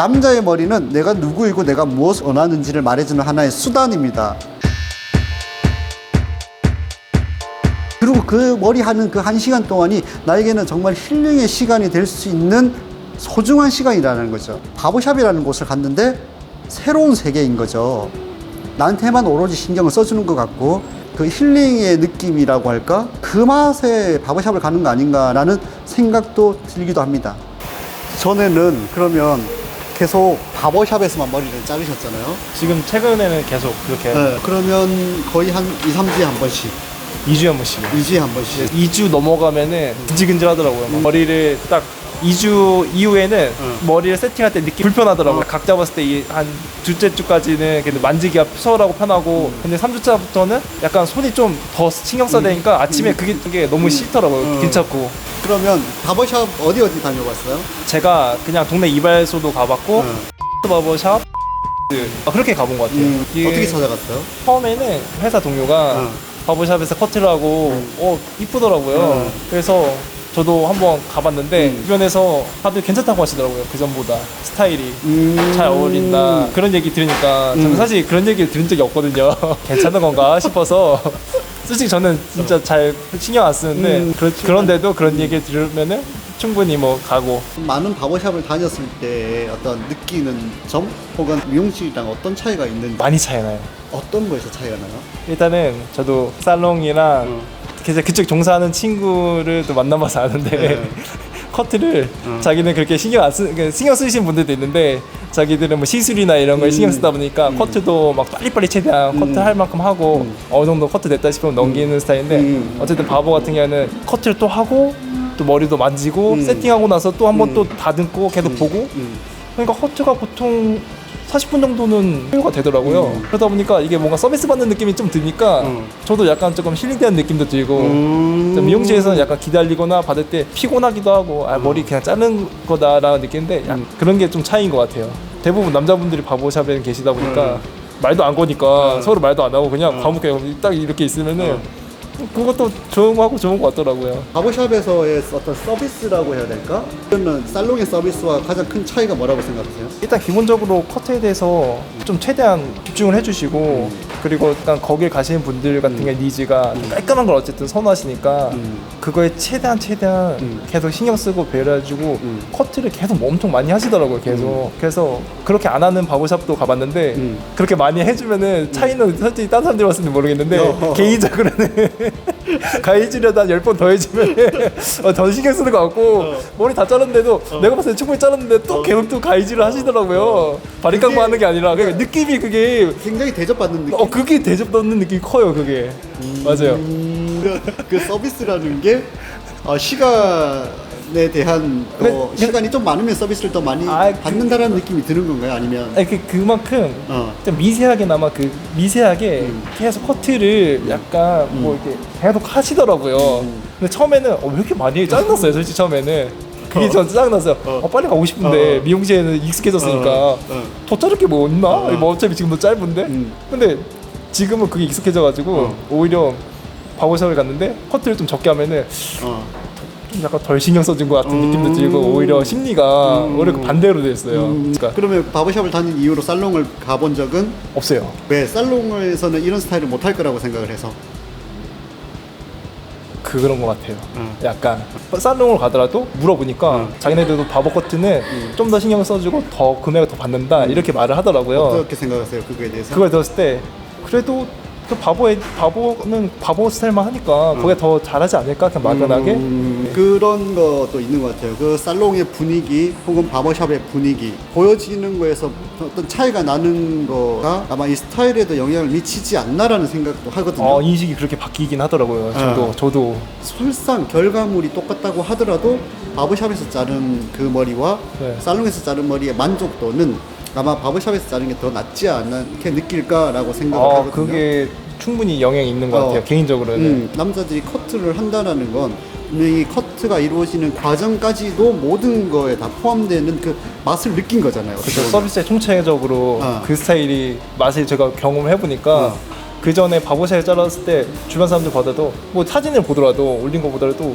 남자의 머리는 내가 누구이고 내가 무엇을 원하는지를 말해주는 하나의 수단입니다. 그리고 그 머리 하는 그 1시간 동안이 나에게는 정말 힐링의 시간이 될 수 있는 소중한 시간이라는 거죠. 바버샵이라는 곳을 갔는데 새로운 세계인 거죠. 나한테만 오로지 신경을 써주는 것 같고 그 힐링의 느낌이라고 할까? 그 맛에 바버샵을 가는 거 아닌가라는 생각도 들기도 합니다. 전에는 그러면 계속 바버샵에서만 머리를 자르셨잖아요. 지금 최근에는 계속 그렇게 네, 그러면 거의 한 2, 3주에 한 번씩 2주에 한 번씩. 2주에 한 번씩 2주 넘어가면은 근질근질 하더라고요. 머리를 딱 2주 이후에는 머리를 세팅할 때 느낌 불편하더라고요. 각 잡았을 때 한 둘째 주까지는 그래도 만지기가 수월하고 편하고 근데 3주차부터는 약간 손이 좀 더 신경 써야 되니까 아침에 그게 너무 싫더라고요. 귀찮고. 그러면 바버샵 어디 다녀봤어요? 제가 그냥 동네 이발소도 가봤고 바버샵 그렇게 가본 것 같아요. 이게 어떻게 찾아갔어요? 처음에는 회사 동료가 바버샵에서 커트를 하고 이쁘더라고요. 그래서 저도 한번 가봤는데 주변에서 다들 괜찮다고 하시더라고요. 그 전보다 스타일이 잘 어울린다 그런 얘기 들으니까 저는 사실 그런 얘기를 들은 적이 없거든요. 괜찮은 건가 싶어서 솔직히 저는 진짜 잘 신경 안 쓰는데 그런데도 그런 얘기를 들으면은 충분히 뭐 가고. 많은 바버샵을 다녔을 때 어떤 느끼는 점 혹은 미용실이랑 어떤 차이가 있는지 많이 차이 나요. 어떤 거에서 차이가 나요? 일단은 저도 살롱이랑 그쪽 종사하는 친구를 또 만나봐서 아는데 커트를 자기는 그렇게 신경 쓰시는 분들도 있는데 자기들은 뭐 시술이나 이런 걸 신경 쓰다 보니까 커트도 막 빨리빨리 최대한 커트 할 만큼 하고 어느 정도 커트 됐다 싶으면 넘기는 스타일인데 어쨌든 바보 같은 경우는 커트를 또 하고 또 머리도 만지고 세팅하고 나서 또 한 번 또 다듬고 계속 보고 그러니까 커트가 보통 40분 정도는 소요가 되더라고요. 그러다 보니까 이게 뭔가 서비스 받는 느낌이 좀 드니까 저도 약간 조금 힐링되는 느낌도 들고 미용실에서는 약간 기다리거나 받을 때 피곤하기도 하고 머리 그냥 자른 거다라는 느낌인데 그런 게 좀 차이인 것 같아요. 대부분 남자분들이 바보샵에 계시다 보니까 말도 안 거니까 서로 말도 안 하고 그냥 과묵하게 딱 이렇게 있으면은 그것도 좋은 것 같더라고요. 바버샵에서의 어떤 서비스라고 해야 될까? 그러면 살롱의 서비스와 가장 큰 차이가 뭐라고 생각하세요? 일단 기본적으로 커트에 대해서 좀 최대한 집중을 해주시고 그리고 일단 거길 가시는 분들 같은 게 니즈가 깔끔한 걸 어쨌든 선호하시니까 그거에 최대한 계속 신경 쓰고 배려해주고 커트를 계속 엄청 많이 하시더라고요. 계속 그래서 그렇게 안 하는 바버샵도 가봤는데 그렇게 많이 해주면은 차이는 솔직히 다른 사람들이 봤을 때 모르겠는데 개인적으로는 가위질에다 10번 더 해주면 더 신경 쓰는 것 같고 머리 다 자랐는데도 내가 봤을 때 충분히 자랐는데 또 계속 또 가위질을 하시더라고요. 바리깡만 하는 게 아니라 그러니까 느낌이 그게 굉장히 대접받는 느낌? 그게 대접받는 느낌이 커요. 그게 맞아요. 그 서비스라는 게 시간에 대한 시간이 좀 많으면 서비스를 더 많이 받는다라는 느낌이 드는 건가요? 아니면 그만큼 좀 미세하게나마 미세하게 계속 커트를 약간 뭐 이렇게 계속 하시더라고요. 근데 처음에는 왜 이렇게 많이 해? 짜증났어요. 솔직히 처음에는 그게 전 짜증났어요. 빨리 가고 싶은데 미용실에는 익숙해졌으니까 더 자를 게 뭐 있나? 뭐 어차피 지금도 짧은데 근데 지금은 그게 익숙해져가지고 오히려 바버샵을 갔는데 커트를 좀 적게 하면은 좀 약간 덜 신경 써준 것 같은 느낌도 들고 오히려 심리가 오히려 반대로 됐어요. 그러면 바버샵을 다닌 이후로 살롱을 가본 적은 없어요. 왜? 살롱에서는 이런 스타일을 못 할 거라고 생각을 해서 그런 것 같아요. 약간 살롱을 가더라도 물어보니까 자기네들도 바버 커트는 좀 더 신경 써주고 더 금액을 더 받는다 이렇게 말을 하더라고요. 어떻게 생각하세요? 그거에 대해서? 그걸 들었을 때 그래도 그 바보는 바보 스타일만 하니까 거기에 더 잘하지 않을까 그냥 막연하게 그런 것도 있는 것 같아요. 그 살롱의 분위기 혹은 바버샵의 분위기 보여지는 거에서 어떤 차이가 나는 거가 아마 이 스타일에도 영향을 미치지 않나라는 생각도 하거든요. 인식이 그렇게 바뀌긴 하더라고요. 저도 설상 결과물이 똑같다고 하더라도 바버샵에서 자른 그 머리와 살롱에서 자른 머리의 만족도는 아마 바버샵에서 자른 게 더 낫지 않게 느낄까라고 생각을 하거든요. 그게 충분히 영향이 있는 것 같아요. 개인적으로는. 남자들이 커트를 한다는 건 분명히 커트가 이루어지는 과정까지도 모든 거에 다 포함되는 그 맛을 느낀 거잖아요. 그렇죠. 서비스의 총체적으로 그 스타일이 맛을 제가 경험을 해보니까 그 전에 바보샵에 잘랐을 때 주변 사람들 보다도 뭐 사진을 보더라도 올린 거 보더라도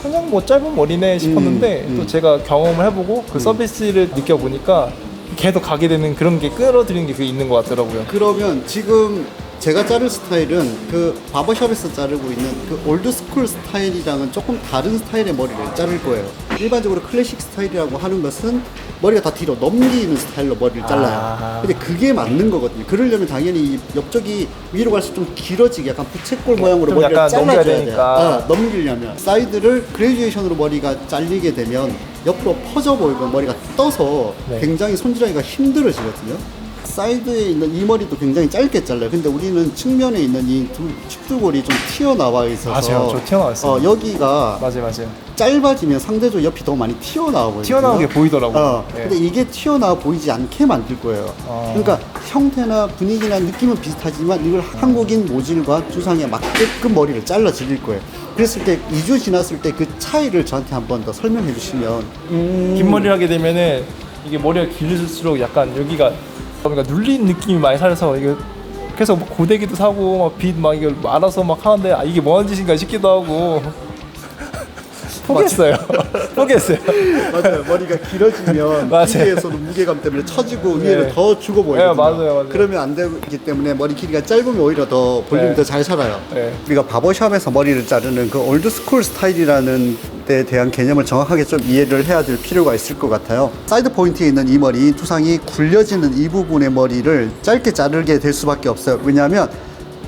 그냥 뭐 짧은 머리네 싶었는데 또 제가 경험을 해보고 그 서비스를 느껴보니까 계속 가게 되는 그런 게 끌어들이는 게 그게 있는 것 같더라고요. 그러면 지금 제가 자를 스타일은 그 바버샵에서 자르고 있는 그 올드스쿨 스타일이랑은 조금 다른 스타일의 머리를 자를 거예요. 일반적으로 클래식 스타일이라고 하는 것은 머리가 다 뒤로 넘기는 스타일로 머리를 잘라요. 근데 그게 맞는 거거든요. 그러려면 당연히 이 옆쪽이 위로 갈수록 좀 길어지게 약간 부채꼴 모양으로 좀 머리를 약간 넘겨야 잘라줘야 돼요. 되니까. 넘기려면 사이드를 그레듀에이션으로 머리가 잘리게 되면 옆으로 퍼져 보이고 머리가 떠서 네. 굉장히 손질하기가 힘들어지거든요. 사이드에 있는 이 머리도 굉장히 짧게 잘라요. 근데 우리는 측면에 있는 이 두 축두골이 좀 튀어나와 있어서 맞아요. 저 튀어나왔어요. 여기가 맞아요. 짧아지면 상대적으로 옆이 더 많이 튀어나와 보여요. 튀어나오게 보이더라고요. 네. 근데 이게 튀어나와 보이지 않게 만들 거예요. 그러니까 형태나 분위기나 느낌은 비슷하지만 이걸 한국인 모질과 두상에 맞게끔 머리를 잘라 드릴 거예요. 그랬을 때 2주 지났을 때 그 차이를 저한테 한 번 더 설명해 주시면 긴 머리를 하게 되면은 이게 머리가 길을수록 약간 여기가 그러니까 눌린 느낌이 많이 살아서 이게 그래서 뭐 고데기도 사고 막 빗 막 이걸 알아서 막 하는데 아 이게 뭐 하는 짓인가 싶기도 하고 포기했어요. 포기했어요. 맞아요. 머리가 길어지면 맞아요. 기계에서는 무게감 때문에 처지고 위에는 네. 더 죽어 보이거든요. 네, 맞아요. 그러면 안 되기 때문에 머리 길이가 짧으면 오히려 더 볼륨이 네. 더 잘 살아요. 네. 우리가 바버샵에서 머리를 자르는 그 올드스쿨 스타일이라는 데 대한 개념을 정확하게 좀 이해를 해야 될 필요가 있을 것 같아요. 사이드 포인트에 있는 이 머리, 두상이 굴려지는 이 부분의 머리를 짧게 자르게 될 수밖에 없어요. 왜냐하면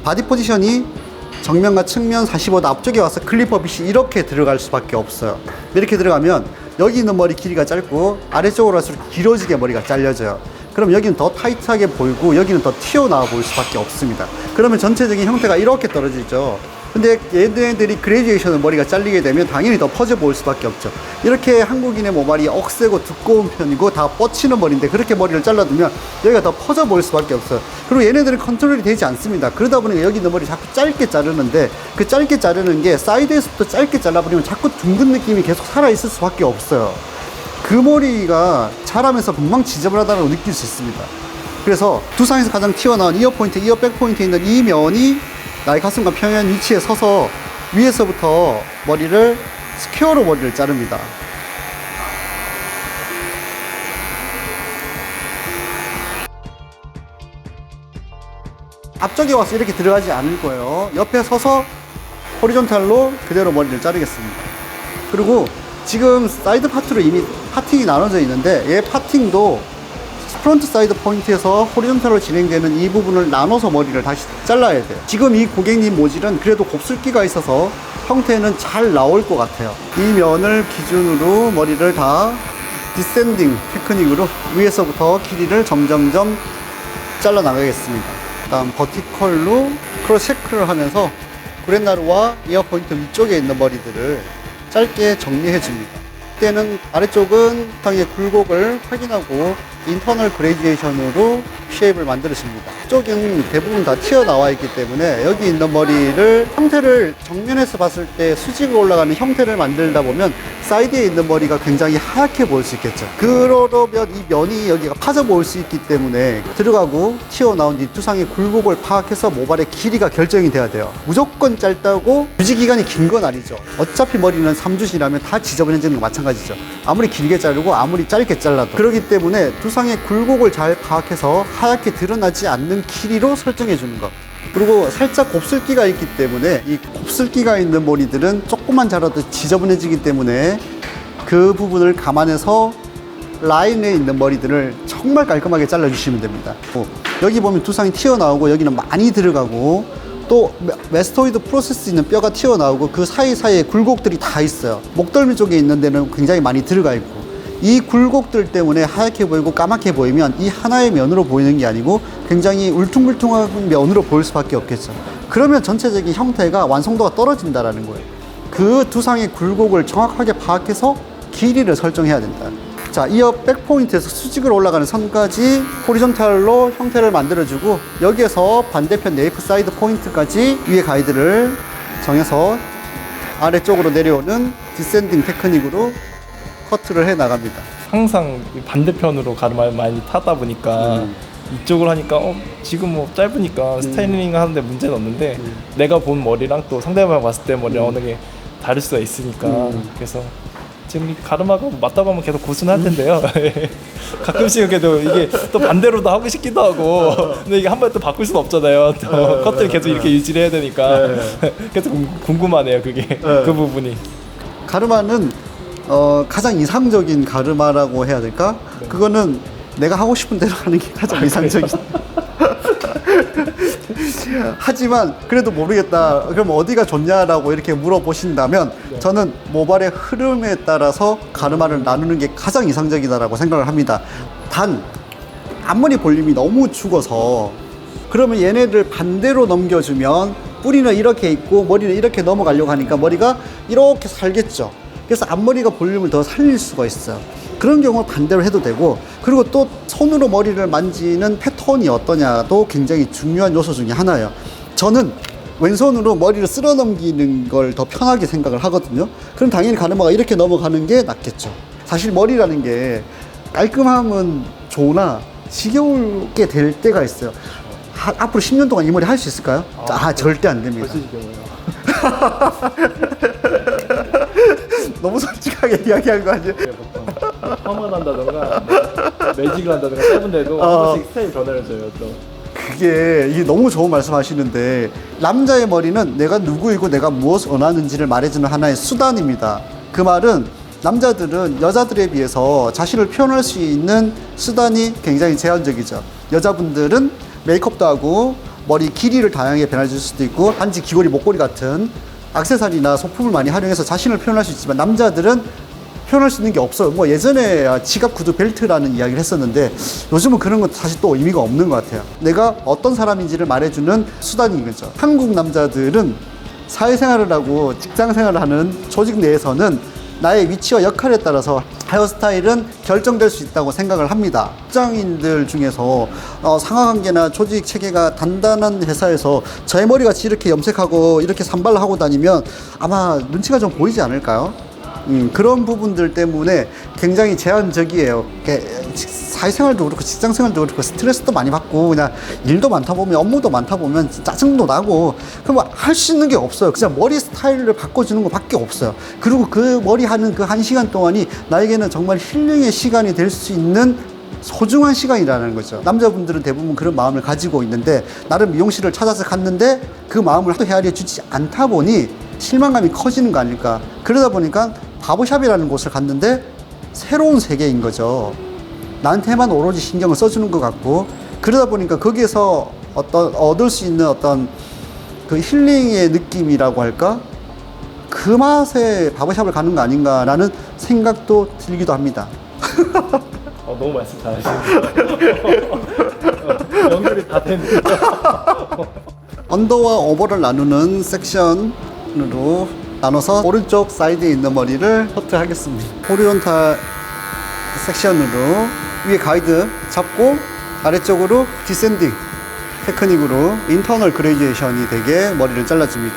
바디 포지션이 정면과 측면 45도 앞쪽에 와서 클리퍼 빗이 이렇게 들어갈 수밖에 없어요. 이렇게 들어가면 여기 있는 머리 길이가 짧고 아래쪽으로 갈수록 길어지게 머리가 잘려져요. 그럼 여기는 더 타이트하게 보이고 여기는 더 튀어나와 보일 수밖에 없습니다. 그러면 전체적인 형태가 이렇게 떨어지죠. 근데 얘네들이 그레듀에이션을 머리가 잘리게 되면 당연히 더 퍼져 보일 수밖에 없죠. 이렇게 한국인의 모발이 억세고 두꺼운 편이고 다 뻗치는 머리인데 그렇게 머리를 잘라두면 여기가 더 퍼져 보일 수밖에 없어요. 그리고 얘네들은 컨트롤이 되지 않습니다. 그러다 보니까 여기 있는 머리 자꾸 짧게 자르는데 그 짧게 자르는 게 사이드에서부터 짧게 잘라버리면 자꾸 둥근 느낌이 계속 살아있을 수밖에 없어요. 그 머리가 자라면서 금방 지저분하다는 걸 느낄 수 있습니다. 그래서 두상에서 가장 튀어나온 이어 포인트, 이어 백 포인트에 있는 이 면이 나의 가슴과 평행 위치에 서서 위에서부터 머리를 스퀘어로 머리를 자릅니다. 앞쪽에 와서 이렇게 들어가지 않을 거예요. 옆에 서서 호리존탈로 그대로 머리를 자르겠습니다. 그리고 지금 사이드 파트로 이미 파팅이 나눠져 있는데 얘 파팅도 프론트 사이드 포인트에서 호리존탈로 진행되는 이 부분을 나눠서 머리를 다시 잘라야 돼요. 지금 이 고객님 모질은 그래도 곱슬기가 있어서 형태는 잘 나올 것 같아요. 이 면을 기준으로 머리를 다 디센딩 테크닉으로 위에서부터 길이를 점점점 잘라 나가겠습니다. 다음 버티컬로 크로스 체크를 하면서 구렛나루와 이어 포인트 위쪽에 있는 머리들을 짧게 정리해 줍니다. 이때는 아래쪽은 당의 굴곡을 확인하고 인터널 그레듀에이션으로 쉐입을 만들어줍니다. 이쪽은 대부분 다 튀어나와 있기 때문에 여기 있는 머리를 형태를 정면에서 봤을 때 수직으로 올라가는 형태를 만들다 보면 사이드에 있는 머리가 굉장히 하얗게 보일 수 있겠죠. 그러면 이 면이 여기가 파져 보일 수 있기 때문에 들어가고 튀어나온 이 두상의 굴곡을 파악해서 모발의 길이가 결정이 돼야 돼요. 무조건 짧다고 유지 기간이 긴 건 아니죠. 어차피 머리는 3주 지나면 다 지저분해지는 거 마찬가지죠. 아무리 길게 자르고 아무리 짧게 잘라도. 그렇기 때문에 두상의 굴곡을 잘 파악해서 하얗게 드러나지 않는 길이로 설정해 주는 것. 그리고 살짝 곱슬기가 있기 때문에 이 곱슬기가 있는 머리들은 조금만 자라도 지저분해지기 때문에 그 부분을 감안해서 라인에 있는 머리들을 정말 깔끔하게 잘라주시면 됩니다. 여기 보면 두상이 튀어나오고 여기는 많이 들어가고 또 메스토이드 프로세스 있는 뼈가 튀어나오고 그 사이사이에 굴곡들이 다 있어요. 목덜미 쪽에 있는 데는 굉장히 많이 들어가 있고 이 굴곡들 때문에 하얗게 보이고 까맣게 보이면 이 하나의 면으로 보이는 게 아니고 굉장히 울퉁불퉁한 면으로 보일 수밖에 없겠죠. 그러면 전체적인 형태가 완성도가 떨어진다라는 거예요. 그 두상의 굴곡을 정확하게 파악해서 길이를 설정해야 된다. 자, 이어 백 포인트에서 수직으로 올라가는 선까지 호리존탈로 형태를 만들어주고 여기에서 반대편 네이프 사이드 포인트까지 위에 가이드를 정해서 아래쪽으로 내려오는 디센딩 테크닉으로 커트를 해 나갑니다. 항상 반대편으로 가르마를 많이 타다 보니까 이쪽으로 하니까 지금 뭐 짧으니까 스타일링 하는데 문제는 없는데 내가 본 머리랑 또 상대방 봤을 때 머리랑 어느 게 다를 수가 있으니까 그래서 지금 이 가르마가 맞다고 하면 계속 고순할 텐데요. 가끔씩은 그래도 이게 또 반대로도 하고 싶기도 하고 근데 이게 한 번 또 바꿀 수는 없잖아요. 또 컷을 계속 이렇게 유지를 해야 되니까 계속 궁금하네요. 그게 그 부분이. 가르마는 가장 이상적인 가르마라고 해야 될까? 그거는 내가 하고 싶은 대로 하는 게 가장 이상적인. 하지만 그래도 모르겠다. 그럼 어디가 좋냐라고 이렇게 물어보신다면 저는 모발의 흐름에 따라서 가르마를 나누는 게 가장 이상적이다라고 생각을 합니다. 단 앞머리 볼륨이 너무 죽어서 그러면 얘네를 반대로 넘겨주면 뿌리는 이렇게 있고 머리는 이렇게 넘어가려고 하니까 머리가 이렇게 살겠죠. 그래서 앞머리가 볼륨을 더 살릴 수가 있어요. 그런 경우 반대로 해도 되고, 그리고 또 손으로 머리를 만지는 패턴이 어떠냐도 굉장히 중요한 요소 중에 하나예요. 저는 왼손으로 머리를 쓸어 넘기는 걸 더 편하게 생각을 하거든요. 그럼 당연히 가르마가 이렇게 넘어가는 게 낫겠죠. 사실 머리라는 게 깔끔함은 좋으나 지겨울게 될 때가 있어요. 앞으로 10년 동안 이 머리 할 수 있을까요? 절대 안 됩니다. 벌써 지겨워요. 너무 솔직하게 이야기한 거 아니에요? 펌을 한다던가 매직을 한다던가 짧은데도 한 번씩 스타일 변화를 줘요 또. 이게 너무 좋은 말씀 하시는데, 남자의 머리는 내가 누구이고 내가 무엇을 원하는지를 말해주는 하나의 수단입니다. 그 말은 남자들은 여자들에 비해서 자신을 표현할 수 있는 수단이 굉장히 제한적이죠. 여자분들은 메이크업도 하고 머리 길이를 다양하게 변화줄 수도 있고 반지, 귀걸이, 목걸이 같은 액세서리나 소품을 많이 활용해서 자신을 표현할 수 있지만, 남자들은 표현할 수 있는 게 없어요. 뭐 예전에 지갑, 구두, 벨트라는 이야기를 했었는데 요즘은 그런 건 사실 또 의미가 없는 것 같아요. 내가 어떤 사람인지를 말해주는 수단인 거죠. 한국 남자들은 사회생활을 하고 직장생활을 하는 조직 내에서는 나의 위치와 역할에 따라서 헤어스타일은 결정될 수 있다고 생각을 합니다. 직장인들 중에서 상하관계나 조직 체계가 단단한 회사에서 저의 머리같이 이렇게 염색하고 이렇게 산발을 하고 다니면 아마 눈치가 좀 보이지 않을까요? 그런 부분들 때문에 굉장히 제한적이에요. 사회생활도 그렇고 직장생활도 그렇고 스트레스도 많이 받고 그냥 일도 많다 보면, 업무도 많다 보면 짜증도 나고, 그럼 할 수 있는 게 없어요. 그냥 머리 스타일을 바꿔주는 것밖에 없어요. 그리고 그 머리 하는 그 1시간 동안이 나에게는 정말 힐링의 시간이 될 수 있는 소중한 시간이라는 거죠. 남자분들은 대부분 그런 마음을 가지고 있는데, 나름 미용실을 찾아서 갔는데 그 마음을 또 헤아려 주지 않다 보니 실망감이 커지는 거 아닐까. 그러다 보니까 바버샵이라는 곳을 갔는데 새로운 세계인 거죠. 나한테만 오로지 신경을 써주는 것 같고, 그러다 보니까 거기에서 얻을 수 있는 어떤 그 힐링의 느낌이라고 할까? 그 맛에 바버샵을 가는 거 아닌가라는 생각도 들기도 합니다. 너무 말씀 잘하시네요. 연결이 다 됐네요. 언더와 오버를 나누는 섹션으로 나눠서 오른쪽 사이드에 있는 머리를 커트하겠습니다. 호리존탈 섹션으로 위에 가이드 잡고 아래쪽으로 디센딩 테크닉으로 인터널 그레이제이션이 되게 머리를 잘라줍니다.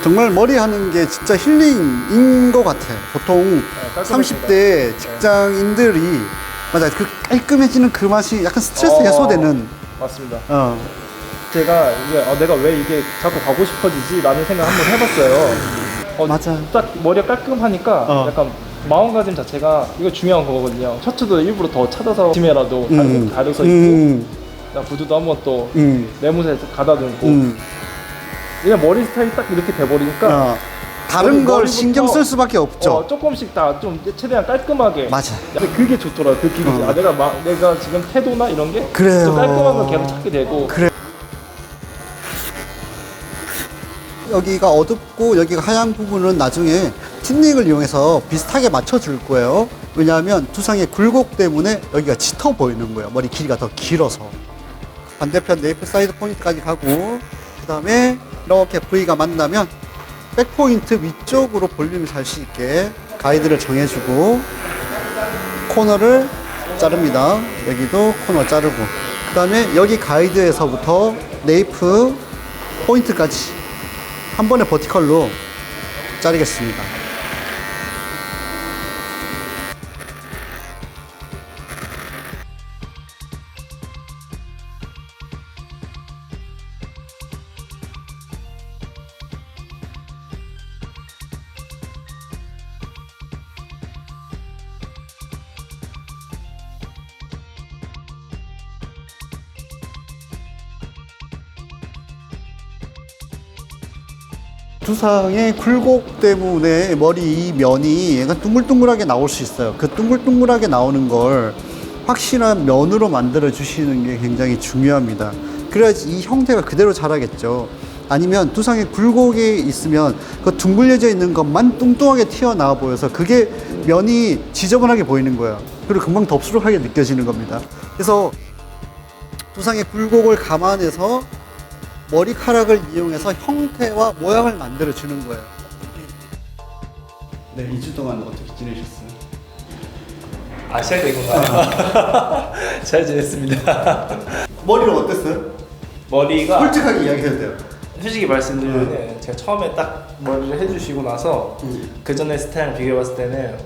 정말 머리 하는 게 진짜 힐링인 것 같아요. 보통 30대 직장인들이 맞아요. 그 깔끔해지는 그 맛이 약간 스트레스 해소되는. 맞습니다. 제가 이제 내가 왜 이게 자꾸 가고 싶어지지? 라는 생각 한번 해봤어요. 맞아. 딱 머리가 깔끔하니까 약간 마음가짐 자체가 이거 중요한 거거든요. 셔츠도 일부러 더 찾아서 아침에라도 가려서 입고 구두도 한번 또 내무새 가다듬고 그냥 머리 스타일이 딱 이렇게 돼버리니까 다른 걸 신경 쓸 수밖에 없죠. 조금씩 다 좀 최대한 깔끔하게. 맞아. 그게 좋더라고요. 그 기분이. 내가 지금 태도나 이런 게 그래요. 좀 깔끔한 걸 계속 찾게 되고. 그래. 여기가 어둡고 여기가 하얀 부분은 나중에 틴닝을 이용해서 비슷하게 맞춰줄 거예요. 왜냐하면 두상의 굴곡 때문에 여기가 짙어 보이는 거예요. 머리 길이가 더 길어서. 반대편 네이프 사이드 포인트까지 가고, 그 다음에 이렇게 V가 만나면 백포인트 위쪽으로 볼륨이 살 수 있게 가이드를 정해주고 코너를 자릅니다. 여기도 코너 자르고, 그 다음에 여기 가이드에서부터 네이프 포인트까지 한 번에 버티컬로 자르겠습니다. 두상의 굴곡 때문에 머리 이 면이 약간 둥글둥글하게 나올 수 있어요. 그 둥글둥글하게 나오는 걸 확실한 면으로 만들어 주시는 게 굉장히 중요합니다. 그래야지 이 형태가 그대로 자라겠죠. 아니면 두상의 굴곡이 있으면 그 둥글려져 있는 것만 뚱뚱하게 튀어나와 보여서 그게 면이 지저분하게 보이는 거예요. 그리고 금방 덥수룩하게 느껴지는 겁니다. 그래서 두상의 굴곡을 감안해서 머리카락을 이용해서 형태와 모양을 만들어 주는 거예요. 네, 2주 동안 어떻게 지내셨어요? 아, 시작되군요. 잘 지냈습니다. 머리는 어땠어요? 머리가 솔직하게 이야기해도 돼요. 솔직히 말씀드리면 제가 처음에 딱 머리를 해주시고 나서 그 전에 스타일을 비교해봤을 때는